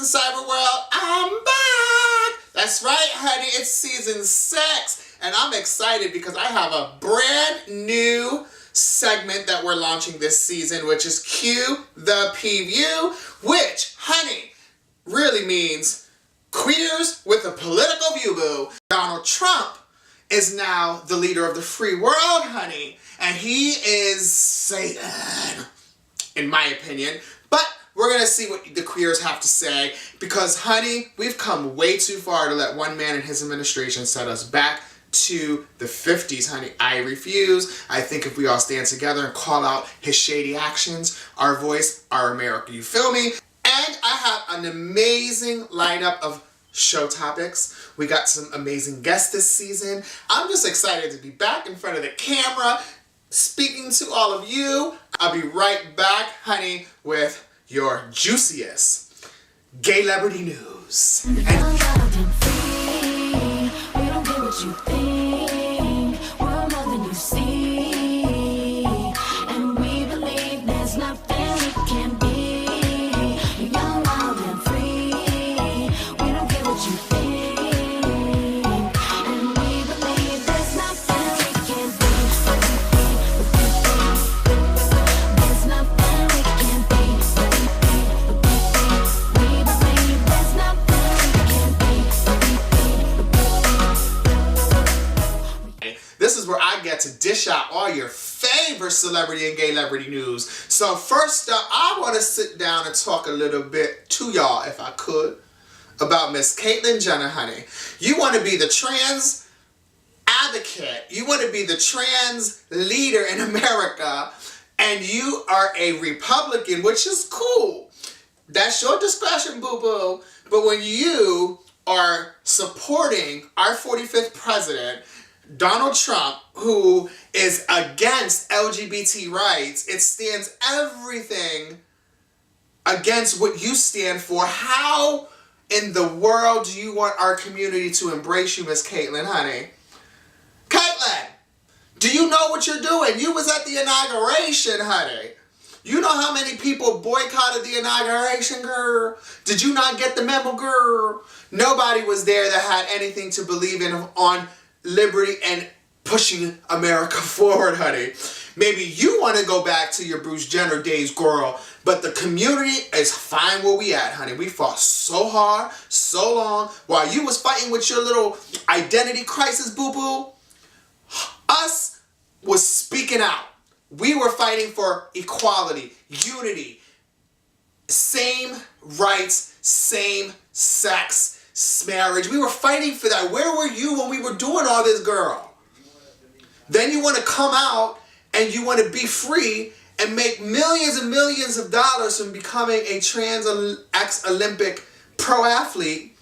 in cyber world, I'm back! That's right, honey, it's season 6, and I'm excited because I have a brand new segment that we're launching this season, which is Cue the Preview, which, honey, really means queers with a political view, boo. Donald Trump is now the leader of the free world, honey, and he is Satan, in my opinion. But we're going to see what the queers have to say because, honey, we've come way too far to let one man and his administration set us back to the 50s, honey. I refuse. I think if we all stand together and call out his shady actions, our voice, our America, you feel me? And I have an amazing lineup of show topics. We got some amazing guests this season. I'm just excited to be back in front of the camera, speaking to all of you. I'll be right back, honey, with your juiciest gay celebrity news. This is where I get to dish out all your favorite celebrity and gay celebrity news. So first up, I want to sit down and talk a little bit to y'all, if I could, about Miss Caitlyn Jenner, honey. You want to be the trans advocate. You want to be the trans leader in America, and you are a Republican, which is cool. That's your discretion, boo-boo. But when you are supporting our 45th president, Donald Trump, who is against LGBT rights, it stands everything against what you stand for. How in the world do you want our community to embrace you, Miss Caitlyn, honey? Caitlyn, do you know what you're doing? You was at the inauguration, honey. You know how many people boycotted the inauguration, girl? Did you not get the memo, girl? Nobody was there that had anything to believe in on liberty and pushing America forward, honey. Maybe you want to go back to your Bruce Jenner days, girl, but the community is fine where we at, honey. We fought so hard, so long, while you was fighting with your little identity crisis, boo-boo. Us was speaking out. We were fighting for equality, unity, same rights, same sex, marriage. We were fighting for that. Where were you when we were doing all this, girl? Then you want to come out and you want to be free and make millions and millions of dollars from becoming a trans ex-Olympic pro athlete.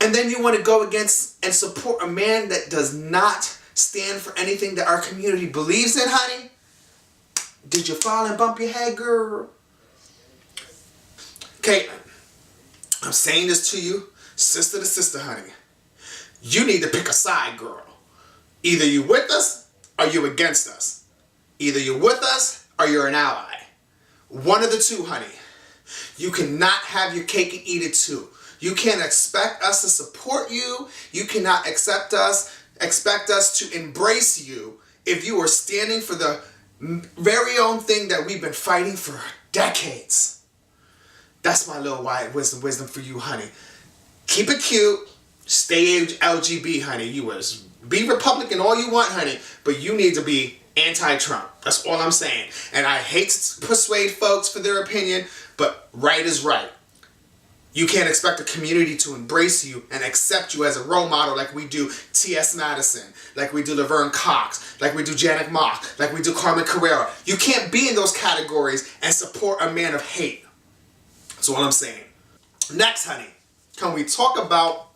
And then you want to go against and support a man that does not stand for anything that our community believes in, honey? Did you fall and bump your head, girl? Caitlyn, I'm saying this to you, sister to sister, honey. You need to pick a side, girl. Either you with us or you against us. Either you're with us or you're an ally. One of the two, honey. You cannot have your cake and eat it too. You can't expect us to support you. You cannot expect us to embrace you if you are standing for the very own thing that we've been fighting for decades. That's my little wide wisdom for you, honey. Keep it cute. Stay LGBT, honey. You was be Republican all you want, honey, but you need to be anti-Trump. That's all I'm saying. And I hate to persuade folks for their opinion, but right is right. You can't expect a community to embrace you and accept you as a role model like we do T.S. Madison, like we do Laverne Cox, like we do Janet Mock, like we do Carmen Carrera. You can't be in those categories and support a man of hate. That's all I'm saying. Next, honey, can we talk about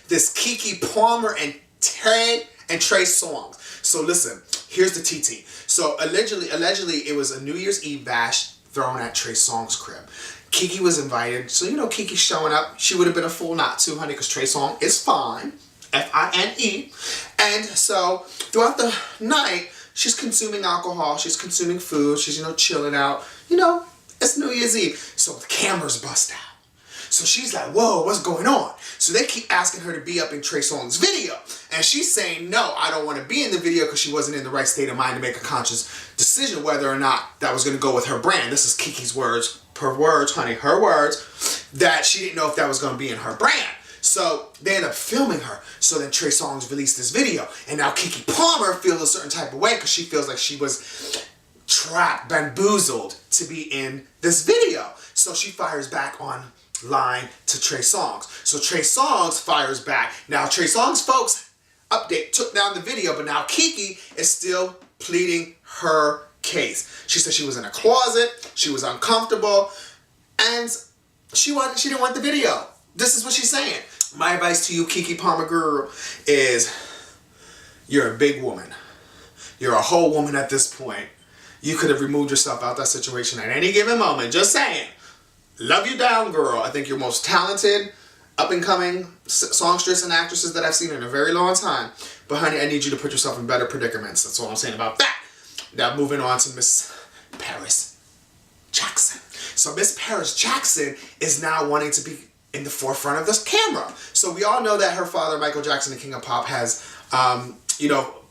this Keke Palmer and Trey Songz? So listen, here's the TT. So allegedly it was a New Year's Eve bash thrown at Trey Songz' crib. Keke was invited, so you know Keke's showing up. She would have been a fool not to, honey, because Trey Songz is fine, F-I-N-E. And so throughout the night, she's consuming alcohol, she's consuming food, she's, chilling out, It's New Year's Eve. So the cameras bust out. So she's like, whoa, what's going on? So they keep asking her to be up in Trey Songz's video. And she's saying, no, I don't want to be in the video because she wasn't in the right state of mind to make a conscious decision whether or not that was going to go with her brand. This is Kiki's words, her words, honey, her words, that she didn't know if that was going to be in her brand. So they end up filming her. So then Trey Songz released this video. And now Keke Palmer feels a certain type of way because she feels like she was trapped, bamboozled to be in this video. So she fires back online to Trey Songz. So Trey Songz fires back. Now Trey Songz folks, update, took down the video, but now Keke is still pleading her case. She said she was in a closet, she was uncomfortable, and she didn't want the video. This is what she's saying. My advice to you, Keke Palmer girl, is you're a big woman. You're a whole woman at this point. You could have removed yourself out that situation at any given moment. Just saying. Love you down, girl. I think you're most talented, up-and-coming songstress and actresses that I've seen in a very long time. But honey, I need you to put yourself in better predicaments. That's all I'm saying about that. Now moving on to Miss Paris Jackson. So Miss Paris Jackson is now wanting to be in the forefront of this camera. So we all know that her father, Michael Jackson, the King of Pop, has,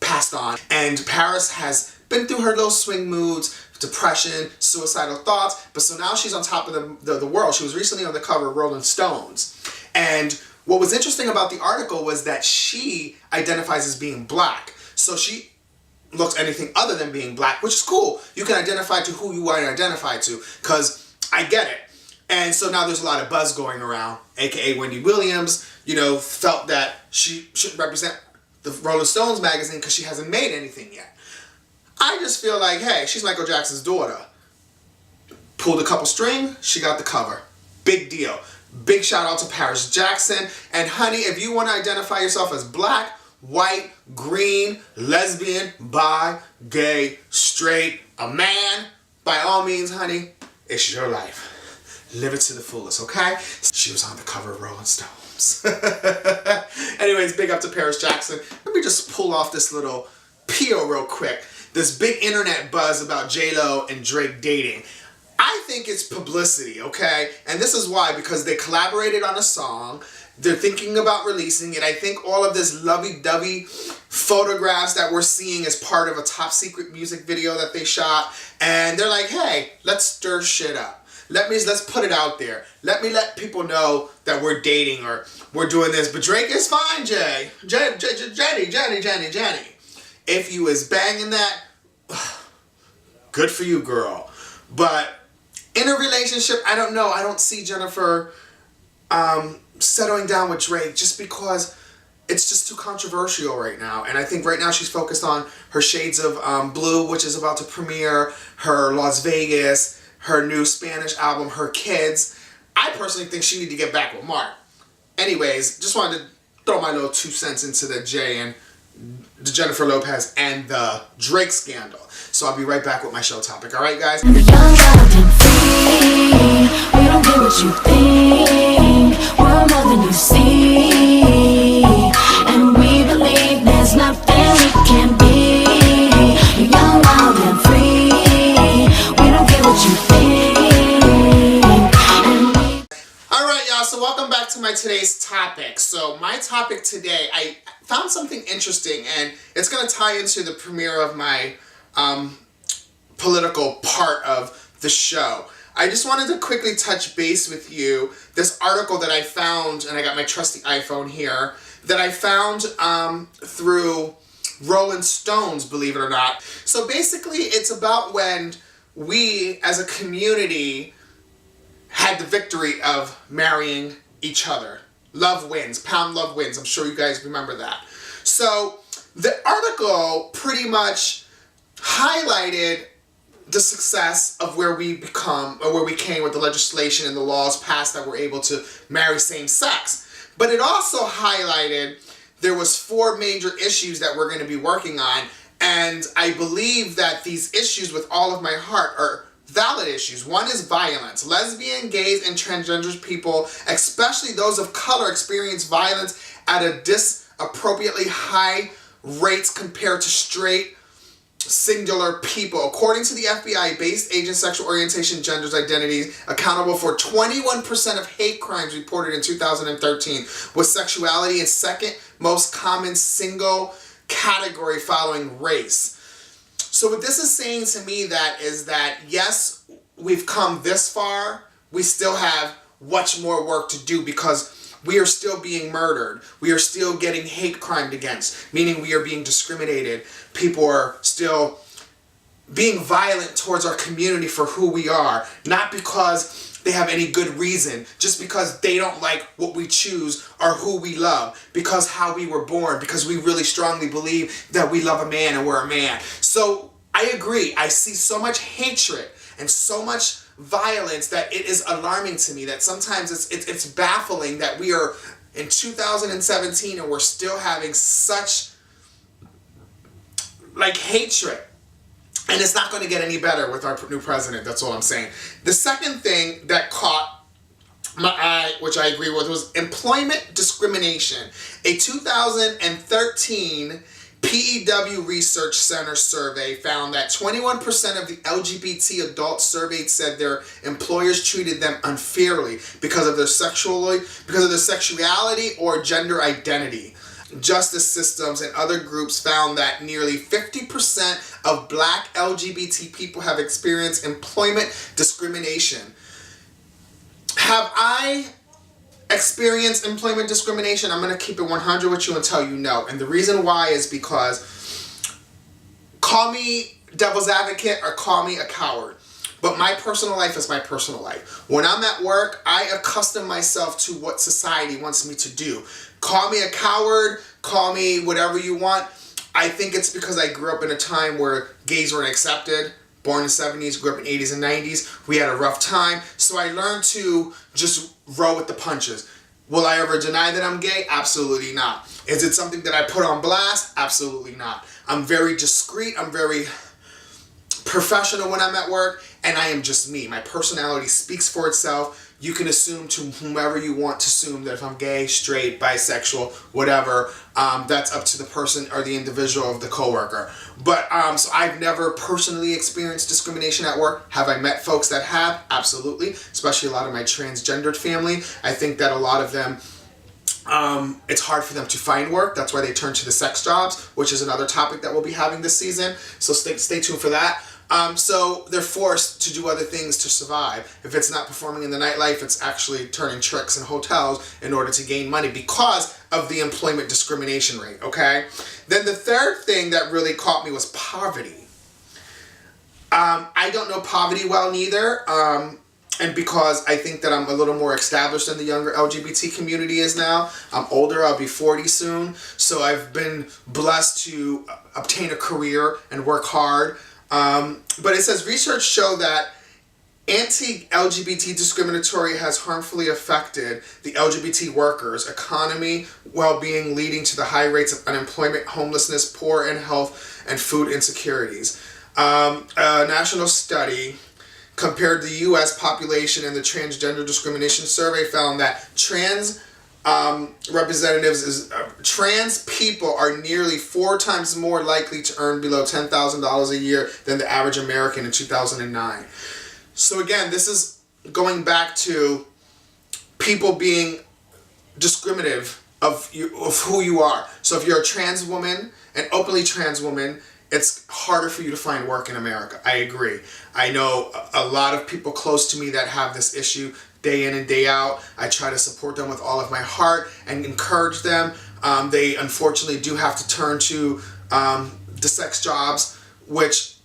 passed on. And Paris has been through her little swing moods, depression, suicidal thoughts, but so now she's on top of the world. She was recently on the cover of Rolling Stones. And what was interesting about the article was that she identifies as being black. So she looks anything other than being black, which is cool. You can identify to who you want to identify to, because I get it. And so now there's a lot of buzz going around, aka Wendy Williams, felt that she shouldn't represent the Rolling Stones magazine because she hasn't made anything yet. I just feel like, hey, she's Michael Jackson's daughter. Pulled a couple strings, she got the cover. Big deal. Big shout out to Paris Jackson. And honey, if you want to identify yourself as black, white, green, lesbian, bi, gay, straight, a man, by all means, honey, it's your life. Live it to the fullest, okay? She was on the cover of Rolling Stones. Anyways, big up to Paris Jackson. Let me just pull off this little peel real quick. This big internet buzz about J-Lo and Drake dating. I think it's publicity, okay? And this is why, because they collaborated on a song. They're thinking about releasing it. I think all of this lovey-dovey photographs that we're seeing is part of a top secret music video that they shot. And they're like, hey, let's stir shit up. Let's put it out there. Let people know that we're dating or we're doing this. But Drake is fine, Jenny. If you is banging that, good for you, girl. But in a relationship, I don't know. I don't see Jennifer settling down with Drake just because it's just too controversial right now. And I think right now she's focused on her Shades of Blue, which is about to premiere, her Las Vegas, her new Spanish album, Her Kids. I personally think she need to get back with Mark. Anyways, just wanted to throw my little 2 cents into the Jay and the Jennifer Lopez and the Drake scandal. So I'll be right back with my show topic. All right, guys? Young, wild, and free. We don't care what you think. We're more than you see. And we believe there's nothing we can't be. You're young, wild, and free. We don't care what you think. All right, y'all. So welcome back to my today's topic. So my topic today, I found something interesting, and it's going to tie into the premiere of my political part of the show. I just wanted to quickly touch base with you. This article that I found, and I got my trusty iPhone here, that I found through Rolling Stones, believe it or not. So basically, it's about when we, as a community, had the victory of marrying each other. Love wins. Pound love wins. I'm sure you guys remember that. So the article pretty much highlighted the success of where we become, or where we came with the legislation and the laws passed that we're able to marry same sex. But it also highlighted there was 4 major issues that we're going to be working on, and I believe that these issues with all of my heart are valid issues. One is violence. Lesbian, gays, and transgender people, especially those of color, experience violence at a disappropriately high rates compared to straight singular people. According to the FBI, based agent sexual orientation, genders, identities, accountable for 21% of hate crimes reported in 2013, with sexuality its second most common single category following race. So what this is saying to me is that yes, we've come this far, we still have much more work to do because we are still being murdered. We are still getting hate crimed against, meaning we are being discriminated. People are still being violent towards our community for who we are, not because they have any good reason, just because they don't like what we choose or who we love, because how we were born, because we really strongly believe that we love a man and we're a man. So I agree. I see so much hatred and so much violence that it is alarming to me, that sometimes it's baffling that we are in 2017 and we're still having such like hatred. And it's not going to get any better with our new president. That's all I'm saying. The second thing that caught my eye, which I agree with, was employment discrimination. A 2013 PEW Research Center survey found that 21% of the LGBT adults surveyed said their employers treated them unfairly because of their sexuality or gender identity. Justice systems and other groups found that nearly 50% of Black LGBT people have experienced employment discrimination. Have I experienced employment discrimination? I'm going to keep it 100 with you and tell you no. And the reason why is because, call me devil's advocate or call me a coward, but my personal life is my personal life. When I'm at work, I accustom myself to what society wants me to do. Call me a coward, call me whatever you want. I think it's because I grew up in a time where gays weren't accepted. Born in the 70s, grew up in the 80s and 90s. We had a rough time. So I learned to just roll with the punches. Will I ever deny that I'm gay? Absolutely not. Is it something that I put on blast? Absolutely not. I'm very discreet. I'm very professional when I'm at work. And I am just me. My personality speaks for itself. You can assume to whomever you want to assume that if I'm gay, straight, bisexual, whatever, that's up to the person or the individual of the coworker. But so I've never personally experienced discrimination at work. Have I met folks that have? Absolutely. Especially a lot of my transgendered family. I think that a lot of them, it's hard for them to find work. That's why they turn to the sex jobs, which is another topic that we'll be having this season. So stay tuned for that. So they're forced to do other things to survive. If it's not performing in the nightlife, it's actually turning tricks in hotels in order to gain money because of the employment discrimination rate, okay? Then the third thing that really caught me was poverty. I don't know poverty well neither, and because I think that I'm a little more established than the younger LGBT community is now. I'm older, I'll be 40 soon, so I've been blessed to obtain a career and work hard. But it says research show that anti-LGBT discriminatory has harmfully affected the LGBT workers' economy, well-being, leading to the high rates of unemployment, homelessness, poor in health, and food insecurities. A national study compared the U.S. population and the transgender discrimination survey found that trans people are nearly 4 times more likely to earn below $10,000 a year than the average American in 2009. So again, this is going back to people being discriminative of who you are. So if you're a trans woman, an openly trans woman, it's harder for you to find work in America. I agree. I know a lot of people close to me that have this issue day in and day out. I try to support them with all of my heart and encourage them. They unfortunately do have to turn to the sex jobs, which,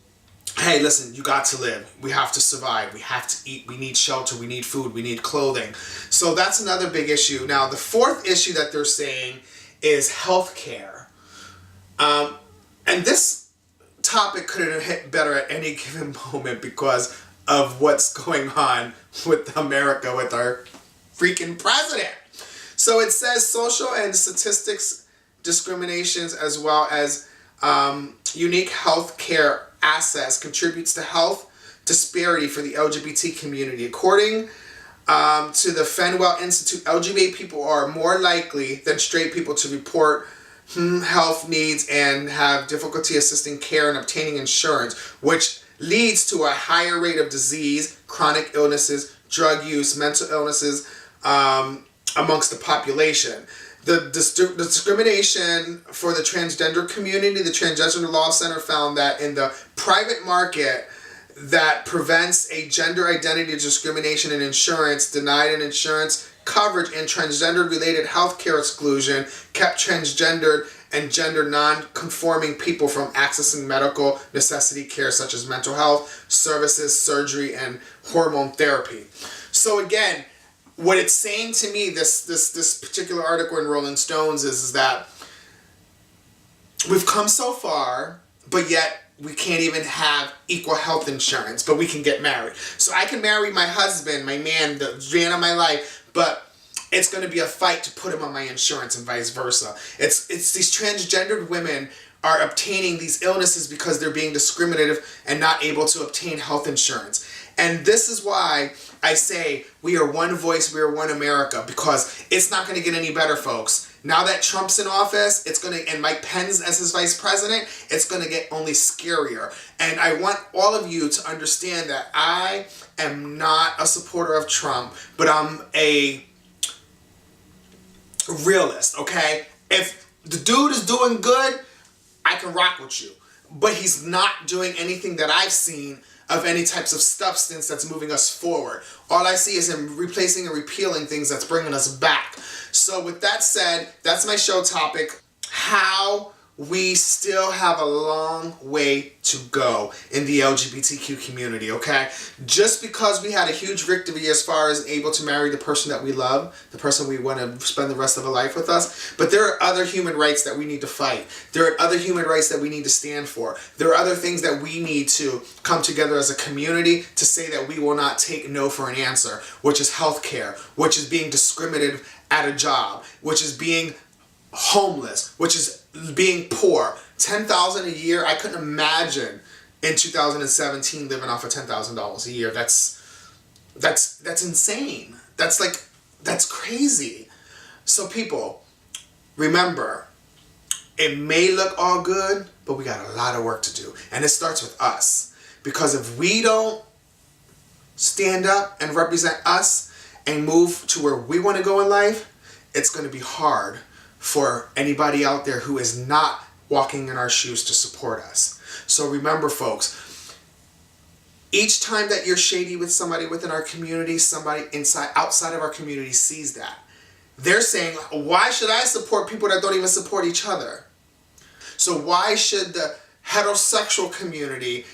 hey, listen, you got to live. We have to survive. We have to eat. We need shelter. We need food. We need clothing. So that's another big issue. Now, the fourth issue that they're saying is healthcare. And this topic could have hit better at any given moment because of what's going on with America with our freaking president. So it says social and statistics discriminations as well as unique health care access contributes to health disparity for the LGBT community. According to the Fenwell Institute, LGBT people are more likely than straight people to report health needs and have difficulty assisting care and obtaining insurance, which leads to a higher rate of disease, chronic illnesses, drug use, mental illnesses amongst the population. The discrimination for the transgender community, the Transgender Law Center found that in the private market that prevents a gender identity discrimination in insurance, denied an insurance coverage and transgender-related health care exclusion, kept transgendered and gender non-conforming people from accessing medical necessity care such as mental health services, surgery, and hormone therapy. So again, what it's saying to me, this particular article in Rolling Stones is that we've come so far, but yet we can't even have equal health insurance, but we can get married. So I can marry my husband, my man, the man of my life, but it's going to be a fight to put him on my insurance and vice versa. It's these transgendered women are obtaining these illnesses because they're being discriminative and not able to obtain health insurance. And this is why I say we are one voice, we are one America, because it's not going to get any better, folks. Now that Trump's in office, it's going to, and Mike Pence as his vice president, it's going to get only scarier. And I want all of you to understand that I am not a supporter of Trump, but I'm a realist, okay? If the dude is doing good, I can rock with you. But he's not doing anything that I've seen of any types of substance that's moving us forward. All I see is him replacing and repealing things that's bringing us back. So with that said, that's my show topic. How we still have a long way to go in the LGBTQ community, okay? Just because we had a huge victory as far as able to marry the person that we love, the person we want to spend the rest of our life with us, but there are other human rights that we need to fight. There are other human rights that we need to stand for. There are other things that we need to come together as a community to say that we will not take no for an answer, which is healthcare, which is being discriminated at a job, which is being homeless, which is being poor. $10,000 a year, I couldn't imagine in 2017 living off of $10,000 a year. That's insane. That's crazy. So people, remember, it may look all good, but we got a lot of work to do. And it starts with us. Because if we don't stand up and represent us and move to where we want to go in life, it's going to be hard for anybody out there who is not walking in our shoes to support us. So remember, folks, each time that you're shady with somebody within our community, somebody outside of our community sees that. They're saying, why should I support people that don't even support each other? So why should the heterosexual community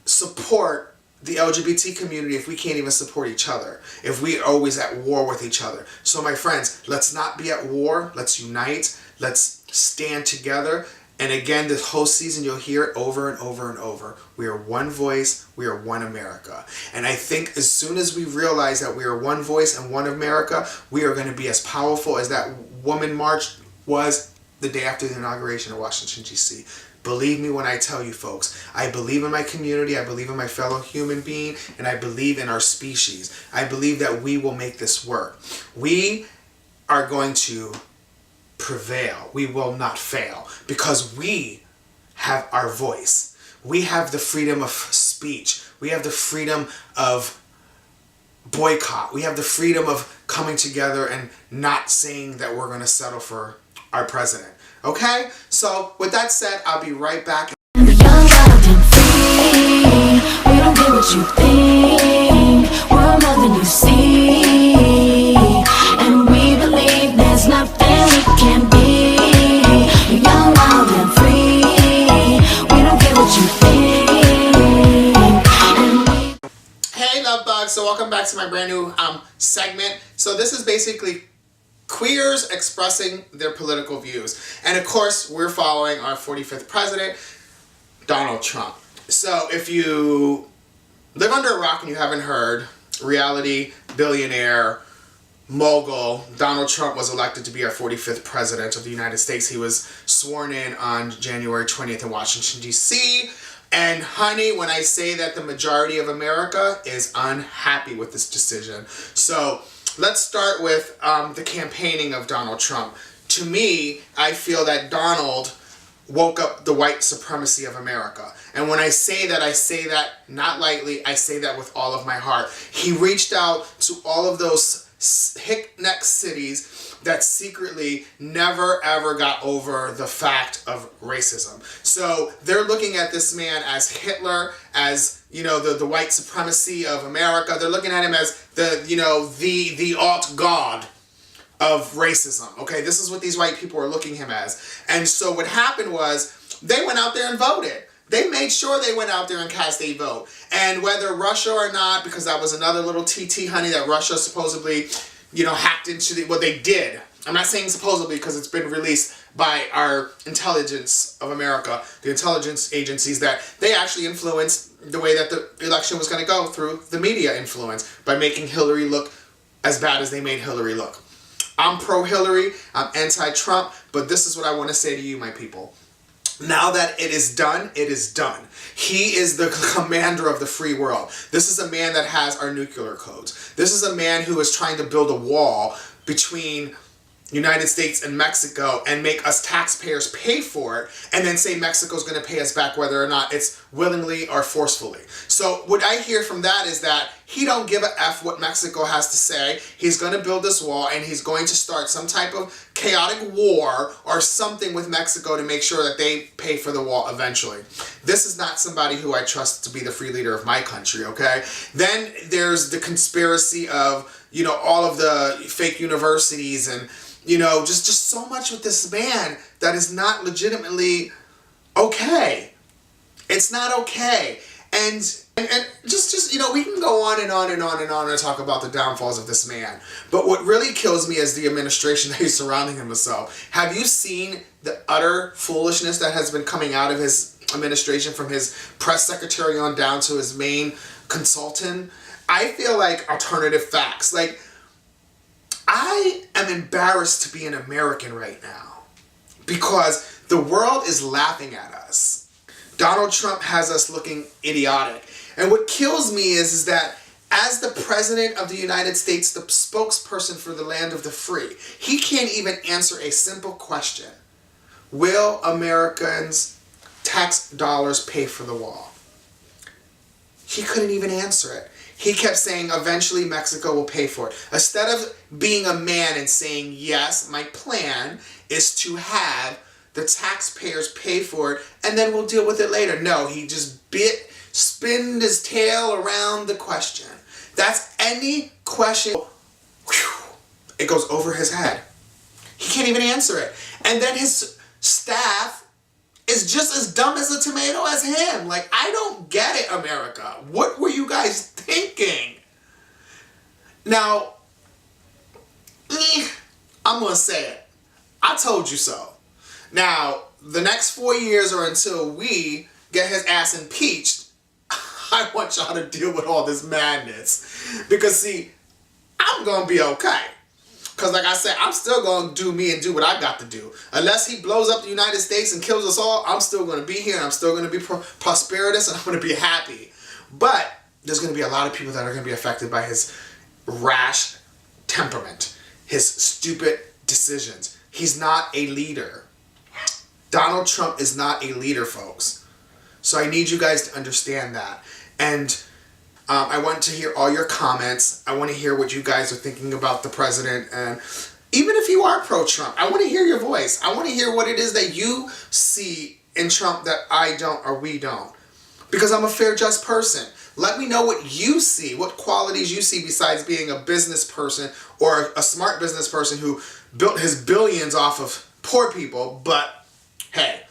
support the LGBT community if we can't even support each other, if we're always at war with each other? So my friends, let's not be at war. Let's unite. Let's stand together. And again, this whole season, you'll hear it over and over and over. We are one voice. We are one America. And I think as soon as we realize that we are one voice and one America, we are going to be as powerful as that woman march was the day after the inauguration of Washington, D.C. Believe me when I tell you, folks, I believe in my community, I believe in my fellow human being, and I believe in our species. I believe that we will make this work. We are going to prevail. We will not fail because we have our voice. We have the freedom of speech. We have the freedom of boycott. We have the freedom of coming together and not saying that we're going to settle for our president. Okay? So, with that said, I'll be right back. Young, wild, and free. We don't care what you think. We're more than you see. And we believe there's nothing we can't be. Young, wild, and free. We don't care what you think. Hey, love bugs. So, welcome back to my brand new segment. So, this is basically queers expressing their political views. And of course, we're following our 45th president, Donald Trump. So if you live under a rock and you haven't heard, reality billionaire mogul Donald Trump was elected to be our 45th president of the United States. He was sworn in on January 20th in Washington, D.C. And honey, when I say that the majority of America is unhappy with this decision. So let's start with the campaigning of Donald Trump. to me, I feel that Donald woke up the white supremacy of America. And when I say that not lightly, I say that with all of my heart. He reached out to all of those hick-neck cities that secretly never ever got over the fact of racism. So they're looking at this man as Hitler, as, you know, the white supremacy of America. They're looking at him as the, you know, the alt-god of racism. Okay, this is what these white people are looking him as. And so what happened was they went out there and voted. They made sure they went out there and cast a vote. And whether Russia or not, because that was another little TT, honey, that Russia supposedly, you know, hacked into the, well, they did. I'm not saying supposedly because it's been released by our intelligence of America, the intelligence agencies, that they actually influenced the way that the election was going to go through the media influence by making Hillary look as bad as they made Hillary look. I'm pro-Hillary, I'm anti-Trump, but this is what I want to say to you, my people. Now that it is done, it is done. He is the commander of the free world. This is a man that has our nuclear codes. This is a man who is trying to build a wall between United States and Mexico and make us taxpayers pay for it, and then say Mexico's going to pay us back whether or not it's willingly or forcefully. So what I hear from that is that he don't give a F what Mexico has to say. He's going to build this wall, and he's going to start some type of chaotic war or something with Mexico to make sure that they pay for the wall eventually. This is not somebody who I trust to be the free leader of my country, okay? Then there's the conspiracy of, you know, all of the fake universities and, you know, just so much with this man that is not legitimately okay. It's not okay. And just you know, we can go on and on and on and on and talk about the downfalls of this man. But what really kills me is the administration that he's surrounding himself. Have you seen the utter foolishness that has been coming out of his administration, from his press secretary on down to his main consultant? I feel like alternative facts. Like, I am embarrassed to be an American right now because the world is laughing at us. Donald Trump has us looking idiotic. And what kills me is that as the President of the United States, the spokesperson for the land of the free, he can't even answer a simple question. Will Americans' tax dollars pay for the wall? He couldn't even answer it. He kept saying eventually Mexico will pay for it. Instead of being a man and saying, yes, my plan is to have the taxpayers pay for it and then we'll deal with it later. No, he just spinned his tail around the question. That's any question. It goes over his head. He can't even answer it. And then his staff is just as dumb as a tomato as him. Like, I don't get it, America. What were you guys thinking? Now, I'm going to say it. I told you so. Now, the next 4 years or until we get his ass impeached, I want y'all to deal with all this madness. Because, see, I'm going to be okay. Because like I said, I'm still going to do me and do what I got to do. Unless he blows up the United States and kills us all, I'm still going to be here and I'm still going to be prosperous and I'm going to be happy. But there's going to be a lot of people that are going to be affected by his rash temperament, his stupid decisions. He's not a leader. Donald Trump is not a leader, folks. So I need you guys to understand that. And I want to hear all your comments. I want to hear what you guys are thinking about the president. And even if you are pro-Trump, I want to hear your voice. I want to hear what it is that you see in Trump that I don't or we don't. Because I'm a fair, just person. Let me know what you see, what qualities you see besides being a business person or a smart business person who built his billions off of poor people. But hey,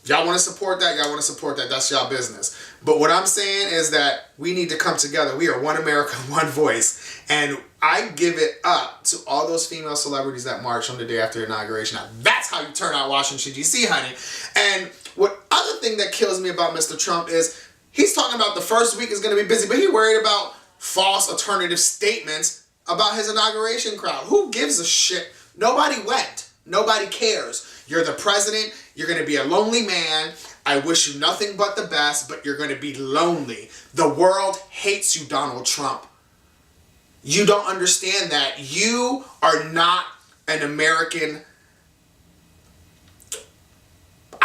y'all want to support that? Y'all want to support that? That's y'all business. But what I'm saying is that we need to come together. We are one America, one voice. And I give it up to all those female celebrities that marched on the day after inauguration. Now, that's how you turn out Washington, D.C., honey. And what other thing that kills me about Mr. Trump is he's talking about the first week is going to be busy, but he's worried about false alternative statements about his inauguration crowd. Who gives a shit? Nobody went. Nobody cares. You're the president. You're going to be a lonely man. I wish you nothing but the best, but you're going to be lonely. The world hates you, Donald Trump. You don't understand that. You are not an American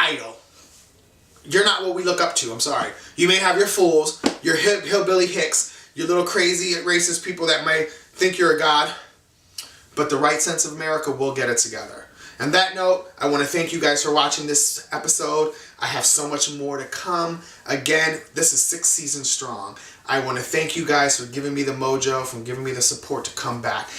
idol. You're not what we look up to. I'm sorry. You may have your fools, your hillbilly hicks, your little crazy racist people that may think you're a god, but the right sense of America will get it together. On that note, I want to thank you guys for watching this episode. I have so much more to come. Again, this is 6 seasons strong. I want to thank you guys for giving me the mojo, for giving me the support to come back.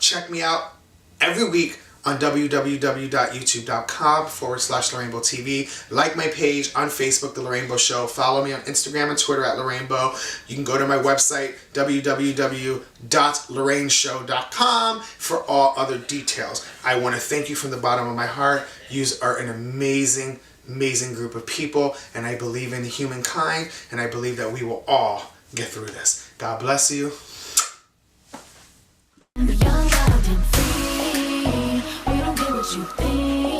Check me out every week on www.youtube.com/Larraine Bow TV. Like my page on Facebook, The Larraine Bow Show. Follow me on Instagram and Twitter at Larraine Bow. You can go to my website, www.larraineshow.com, for all other details. I want to thank you from the bottom of my heart. You are an amazing group of people, and I believe in humankind, and I believe that we will all get through this. God bless you. Young, wild, and free. We don't care what you think.